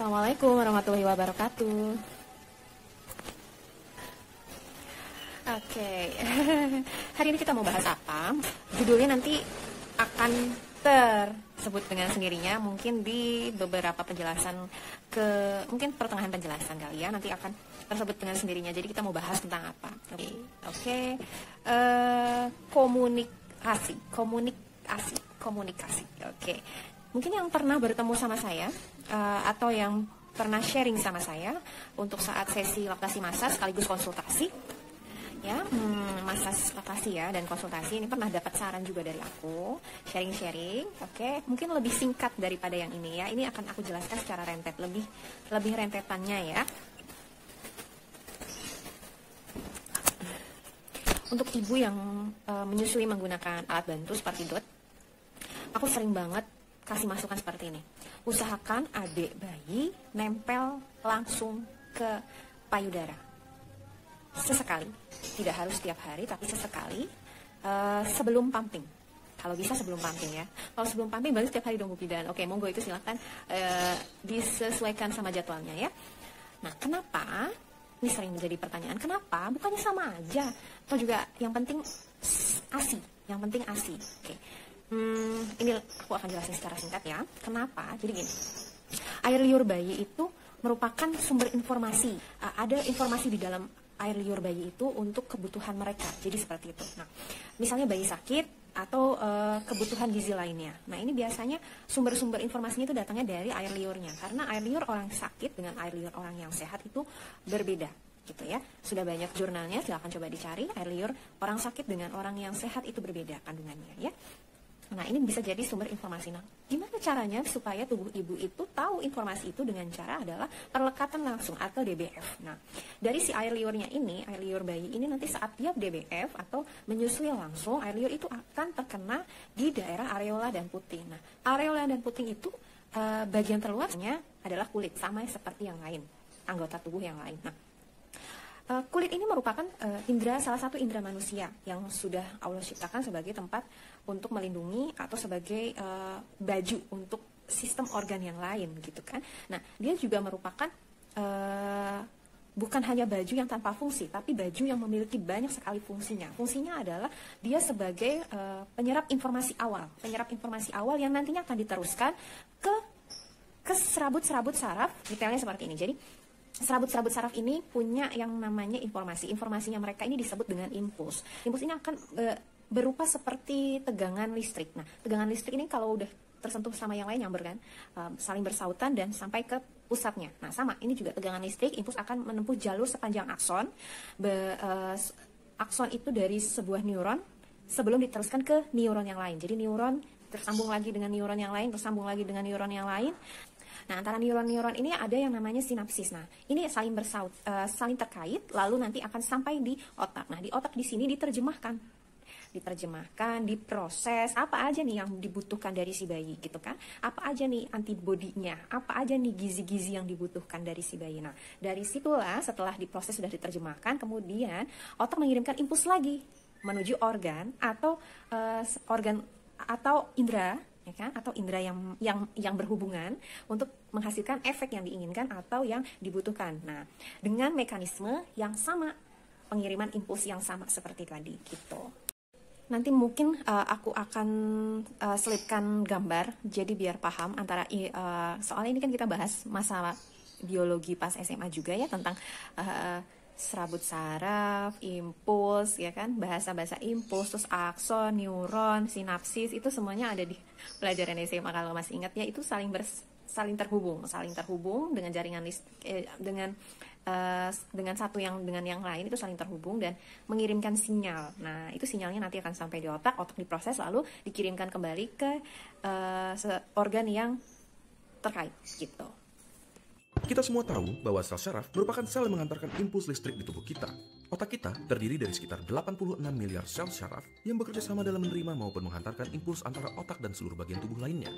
Assalamualaikum warahmatullahi wabarakatuh. Oke, hari ini kita mau bahas apa? Judulnya nanti akan tersebut dengan sendirinya, mungkin di beberapa penjelasan mungkin pertengahan penjelasan kali ya, nanti akan tersebut dengan sendirinya. Jadi kita mau bahas tentang apa? Oke. Komunikasi. Oke. Mungkin yang pernah bertemu sama saya atau yang pernah sharing sama saya untuk saat sesi laktasi massa sekaligus konsultasi, ya, massage laktasi ya dan konsultasi ini pernah dapat saran juga dari aku, sharing. Oke, mungkin lebih singkat daripada yang ini ya. Ini akan aku jelaskan secara rentet, lebih rentetannya ya. Untuk ibu yang menyusui menggunakan alat bantu seperti DOT, aku sering banget kasih masukan seperti ini. Usahakan adik bayi nempel langsung ke payudara. Sesekali, tidak harus setiap hari, tapi sesekali sebelum pumping. Kalau bisa sebelum pumping ya. Kalau sebelum pumping baru setiap hari dong Bu Bidan. Oke, monggo itu silahkan disesuaikan sama jadwalnya ya. Nah, kenapa? Ini sering menjadi pertanyaan, kenapa? Bukannya sama aja? Atau juga yang penting ASI, Oke. Ini aku akan jelasin secara singkat ya. Kenapa? Jadi gini, air liur bayi itu merupakan sumber informasi. Ada informasi di dalam air liur bayi itu untuk kebutuhan mereka. Jadi seperti itu. Nah, misalnya bayi sakit atau kebutuhan gizi lainnya. Nah, ini biasanya sumber-sumber informasinya itu datangnya dari air liurnya. Karena air liur orang sakit dengan air liur orang yang sehat itu berbeda. Gitu ya. Sudah banyak jurnalnya, silahkan coba dicari. Air liur orang sakit dengan orang yang sehat itu berbeda kandungannya ya. Nah, ini bisa jadi sumber informasi. Nah, gimana caranya supaya tubuh ibu itu tahu informasi itu? Dengan cara adalah perlekatan langsung atau DBF. Nah, dari si air liurnya ini, air liur bayi ini nanti saat dia DBF atau menyusui langsung, air liur itu akan terkena di daerah areola dan puting. Nah, areola dan puting itu bagian terluarnya adalah kulit, sama seperti yang lain, anggota tubuh yang lain. Nah, kulit ini merupakan salah satu indera manusia yang sudah Allah ciptakan sebagai tempat untuk melindungi atau sebagai baju untuk sistem organ yang lain gitu kan. Nah, dia juga merupakan bukan hanya baju yang tanpa fungsi, tapi baju yang memiliki banyak sekali fungsinya. Fungsinya adalah dia sebagai penyerap informasi awal yang nantinya akan diteruskan ke serabut-serabut saraf, detailnya seperti ini. Jadi serabut-serabut saraf ini punya yang namanya informasinya mereka ini disebut dengan impuls. Impuls ini akan berupa seperti tegangan listrik. Nah, tegangan listrik ini kalau udah tersentuh sama yang lain nyamber kan, saling bersautan dan sampai ke pusatnya. Nah, sama, ini juga tegangan listrik, impuls akan menempuh jalur sepanjang akson. Akson itu dari sebuah neuron sebelum diteruskan ke neuron yang lain. Jadi neuron tersambung lagi dengan neuron yang lain, tersambung lagi dengan neuron yang lain. Nah, antara neuron-neuron ini ada yang namanya sinapsis. Nah, ini saling saling terkait, lalu nanti akan sampai di otak. Nah, di otak di sini diterjemahkan, diproses, apa aja nih yang dibutuhkan dari si bayi gitu kan. Apa aja nih antibodinya, apa aja nih gizi-gizi yang dibutuhkan dari si bayi. Nah, dari situlah setelah diproses sudah diterjemahkan, kemudian otak mengirimkan impuls lagi menuju organ atau indera, ya kan, atau indera yang berhubungan untuk menghasilkan efek yang diinginkan atau yang dibutuhkan. Nah, dengan mekanisme yang sama, pengiriman impuls yang sama seperti tadi gitu. Nanti mungkin aku akan selipkan gambar jadi biar paham antara soalnya ini kan kita bahas masalah biologi pas SMA juga ya, tentang serabut saraf, impuls, ya kan, bahasa-bahasa impuls, terus akson, neuron, sinapsis, itu semuanya ada di pelajaran SMA kalau masih ingat ya. Itu saling terhubung dengan jaringan dengan satu yang dengan yang lain, itu saling terhubung dan mengirimkan sinyal. Nah, itu sinyalnya nanti akan sampai di otak diproses lalu dikirimkan kembali ke organ yang terkait gitu. Kita semua tahu bahwa sel syaraf merupakan sel yang mengantarkan impuls listrik di tubuh kita. Otak kita terdiri dari sekitar 86 miliar sel syaraf yang bekerja sama dalam menerima maupun menghantarkan impuls antara otak dan seluruh bagian tubuh lainnya.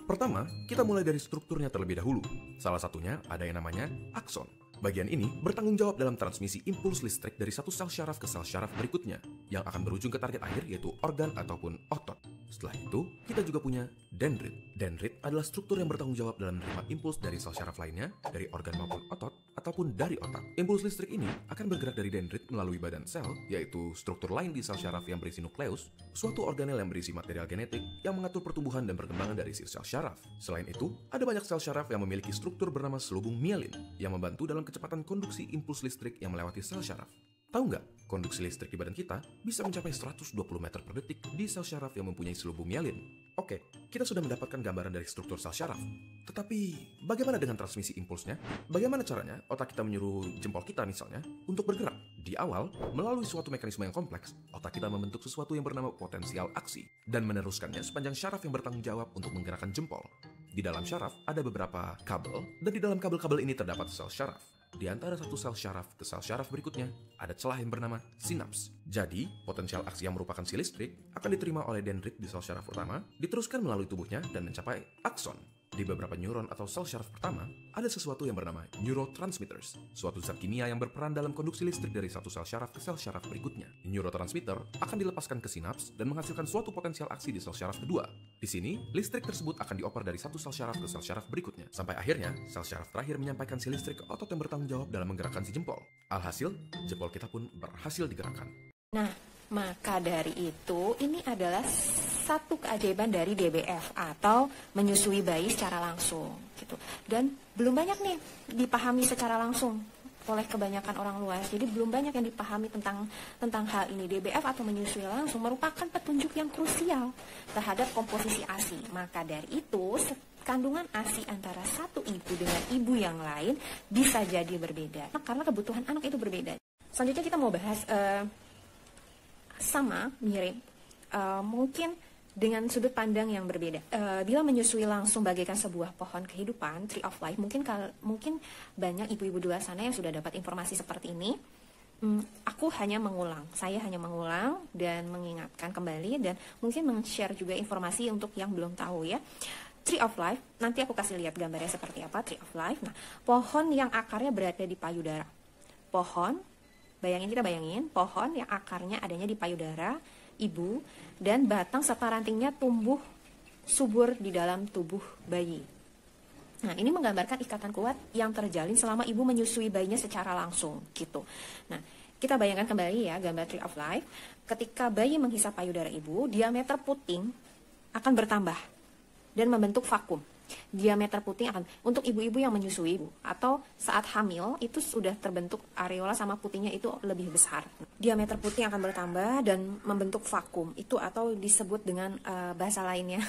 Pertama, kita mulai dari strukturnya terlebih dahulu. Salah satunya ada yang namanya akson. Bagian ini bertanggung jawab dalam transmisi impuls listrik dari satu sel syaraf ke sel syaraf berikutnya, yang akan berujung ke target akhir yaitu organ ataupun otot. Setelah itu, kita juga punya dendrit. Dendrit adalah struktur yang bertanggung jawab dalam menerima impuls dari sel syaraf lainnya, dari organ maupun otot, ataupun dari otak. Impuls listrik ini akan bergerak dari dendrit melalui badan sel, yaitu struktur lain di sel syaraf yang berisi nukleus, suatu organel yang berisi material genetik yang mengatur pertumbuhan dan perkembangan dari si sel syaraf. Selain itu, ada banyak sel syaraf yang memiliki struktur bernama selubung mielin, yang membantu dalam kecepatan konduksi impuls listrik yang melewati sel syaraf. Tahu nggak, konduksi listrik di badan kita bisa mencapai 120 meter per detik di sel syaraf yang mempunyai selubung mielin. Oke, kita sudah mendapatkan gambaran dari struktur sel syaraf. Tetapi, bagaimana dengan transmisi impulsnya? Bagaimana caranya otak kita menyuruh jempol kita misalnya untuk bergerak? Di awal, melalui suatu mekanisme yang kompleks, otak kita membentuk sesuatu yang bernama potensial aksi dan meneruskannya sepanjang syaraf yang bertanggung jawab untuk menggerakkan jempol. Di dalam syaraf ada beberapa kabel, dan di dalam kabel-kabel ini terdapat sel syaraf. Di antara satu sel syaraf ke sel syaraf berikutnya, ada celah yang bernama sinaps. Jadi, potensial aksi yang merupakan si listrik akan diterima oleh dendrit di sel syaraf pertama, diteruskan melalui tubuhnya dan mencapai akson. Di beberapa neuron atau sel syaraf pertama, ada sesuatu yang bernama neurotransmitters, suatu zat kimia yang berperan dalam konduksi listrik dari satu sel syaraf ke sel syaraf berikutnya. Neurotransmitter akan dilepaskan ke sinaps dan menghasilkan suatu potensial aksi di sel syaraf kedua. Di sini, listrik tersebut akan dioper dari satu sel syaraf ke sel syaraf berikutnya, sampai akhirnya sel syaraf terakhir menyampaikan si listrik ke otot yang bertanggung jawab dalam menggerakkan si jempol. Alhasil, jempol kita pun berhasil digerakkan. Nah, maka dari itu, ini adalah satu keajaiban dari DBF atau menyusui bayi secara langsung gitu. Dan belum banyak nih dipahami secara langsung oleh kebanyakan orang luar. Jadi belum banyak yang dipahami tentang hal ini. DBF atau menyusui langsung merupakan petunjuk yang krusial terhadap komposisi ASI. Maka dari itu, kandungan ASI antara satu ibu dengan ibu yang lain bisa jadi berbeda karena kebutuhan anak itu berbeda. Selanjutnya kita mau bahas sama mirip, mungkin dengan sudut pandang yang berbeda. Bila menyusui langsung bagaikan sebuah pohon kehidupan, tree of life, mungkin banyak ibu-ibu di luar sana yang sudah dapat informasi seperti ini. Saya hanya mengulang dan mengingatkan kembali dan mungkin men-share juga informasi untuk yang belum tahu ya. Tree of life, nanti aku kasih lihat gambarnya seperti apa tree of life. Nah, pohon yang akarnya berada di payudara. Kita bayangin pohon yang akarnya adanya di payudara ibu dan batang serta rantingnya tumbuh subur di dalam tubuh bayi. Nah, ini menggambarkan ikatan kuat yang terjalin selama ibu menyusui bayinya secara langsung gitu. Nah, kita bayangkan kembali ya gambar tree of life. Ketika bayi menghisap payudara ibu, diameter puting akan bertambah dan membentuk vakum. Diameter puting akan untuk ibu-ibu yang menyusui atau saat hamil itu sudah terbentuk areola sama putingnya itu lebih besar. Diameter puting akan bertambah dan membentuk vakum itu atau disebut dengan bahasa lainnya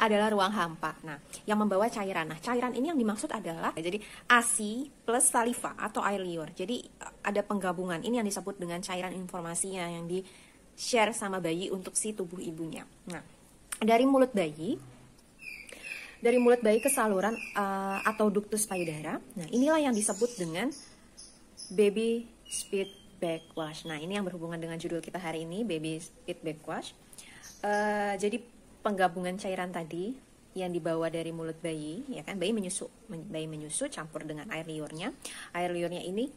adalah ruang hampa. Nah, yang membawa cairan. Nah, cairan ini yang dimaksud adalah jadi ASI plus saliva atau air liur. Jadi ada penggabungan ini yang disebut dengan cairan informasinya yang di-share sama bayi untuk si tubuh ibunya. Nah, dari mulut bayi ke saluran atau ductus payudara. Nah, inilah yang disebut dengan baby speed backwash. Nah, ini yang berhubungan dengan judul kita hari ini, baby speed backwash. Jadi penggabungan cairan tadi yang dibawa dari mulut bayi, ya kan, bayi menyusu campur dengan air liurnya. Air liurnya ini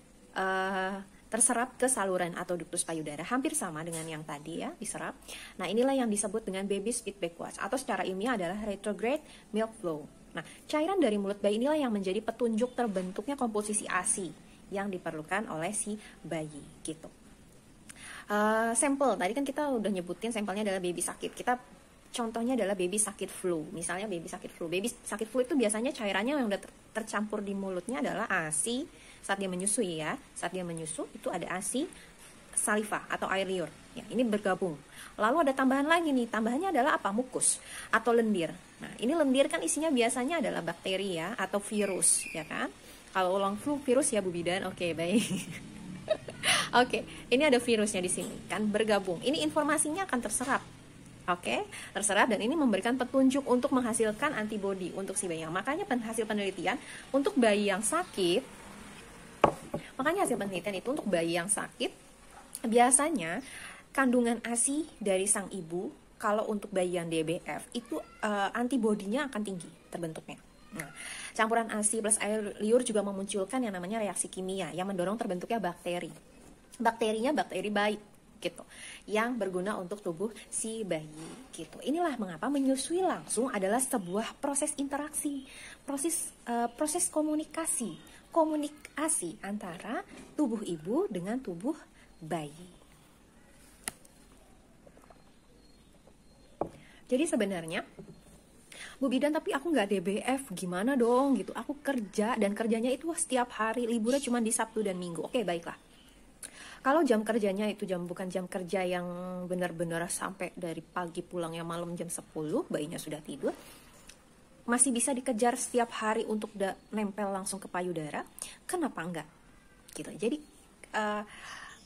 terserap ke saluran atau ductus payudara, hampir sama dengan yang tadi ya, diserap. Nah, inilah yang disebut dengan baby speed backwash atau secara ilmiah adalah retrograde milk flow. Nah, cairan dari mulut bayi inilah yang menjadi petunjuk terbentuknya komposisi ASI yang diperlukan oleh si bayi gitu. Sampel, tadi kan kita udah nyebutin sampelnya adalah baby sakit. Contohnya adalah baby sakit flu. Misalnya baby sakit flu. Baby sakit flu itu biasanya cairannya yang udah tercampur di mulutnya adalah ASI saat dia menyusui ya. Saat dia menyusu itu ada ASI, saliva atau air liur. Ya, ini bergabung. Lalu ada tambahan lagi nih. Tambahannya adalah apa? Mukus atau lendir. Nah, ini lendir kan isinya biasanya adalah bakteri ya atau virus, ya kan? Kalau ulang flu virus ya Bu Bidan. Oke, baik. Oke, ini ada virusnya di sini kan bergabung. Ini informasinya akan terserap. Oke, terserap dan ini memberikan petunjuk untuk menghasilkan antibodi untuk si bayi. Makanya hasil penelitian untuk bayi yang sakit, itu untuk bayi yang sakit, biasanya kandungan ASI dari sang ibu, kalau untuk bayi yang DBF, itu antibodinya akan tinggi terbentuknya. Nah, campuran ASI plus air liur juga memunculkan yang namanya reaksi kimia yang mendorong terbentuknya bakteri. Bakterinya bakteri baik gitu, yang berguna untuk tubuh si bayi gitu. Inilah mengapa menyusui langsung adalah sebuah proses interaksi, proses komunikasi antara tubuh ibu dengan tubuh bayi. Jadi sebenarnya, Bu Bidan, tapi aku nggak DBF, gimana dong gitu. Aku kerja dan kerjanya itu setiap hari, liburnya cuma di Sabtu dan Minggu. Oke, baiklah. Kalau jam kerjanya itu bukan jam kerja yang benar-benar sampai dari pagi pulangnya malam jam 10, bayinya sudah tidur, masih bisa dikejar setiap hari untuk nempel langsung ke payudara, kenapa enggak? Gitu. Jadi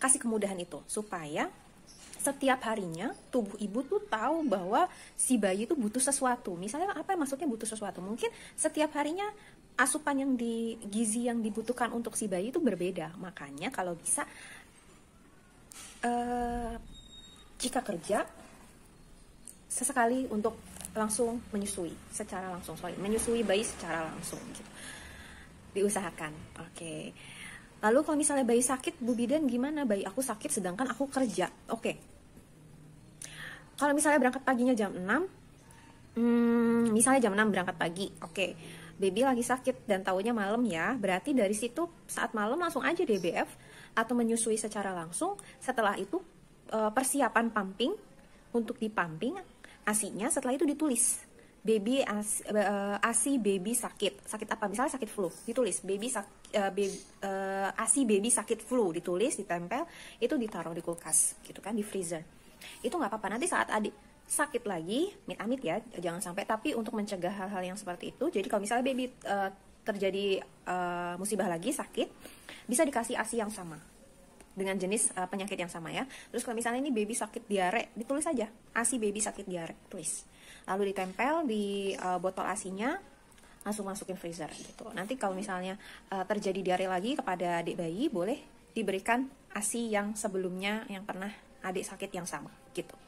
kasih kemudahan itu supaya setiap harinya tubuh ibu tuh tahu bahwa si bayi itu butuh sesuatu. Misalnya apa maksudnya butuh sesuatu? Mungkin setiap harinya asupan gizi yang dibutuhkan untuk si bayi itu berbeda. Makanya kalau bisa jika kerja sesekali untuk langsung menyusui bayi secara langsung gitu. Diusahakan. Oke. Lalu kalau misalnya bayi sakit, Bu Bidan gimana? Bayi aku sakit sedangkan aku kerja. Oke. Kalau misalnya berangkat paginya jam 6, misalnya jam 6 berangkat pagi, oke. Baby lagi sakit dan taunya malam ya, berarti dari situ saat malam langsung aja DBF atau menyusui secara langsung. Setelah itu persiapan pumping untuk dipumping ASI-nya, setelah itu ditulis ASI baby sakit apa, misalnya sakit flu, ditulis ASI baby sakit flu, ditulis, ditempel, itu ditaruh di kulkas gitu kan, di freezer. Itu nggak apa-apa, nanti saat adik sakit lagi, amit-amit ya, jangan sampai. Tapi untuk mencegah hal-hal yang seperti itu, jadi kalau misalnya baby terjadi musibah lagi, sakit, bisa dikasih ASI yang sama dengan jenis penyakit yang sama ya. Terus kalau misalnya ini baby sakit diare, ditulis aja ASI baby sakit diare, tulis. Lalu ditempel di botol ASI-nya, langsung masukin freezer gitu. Nanti kalau misalnya terjadi diare lagi kepada adik bayi, boleh diberikan ASI yang sebelumnya yang pernah adik sakit yang sama gitu.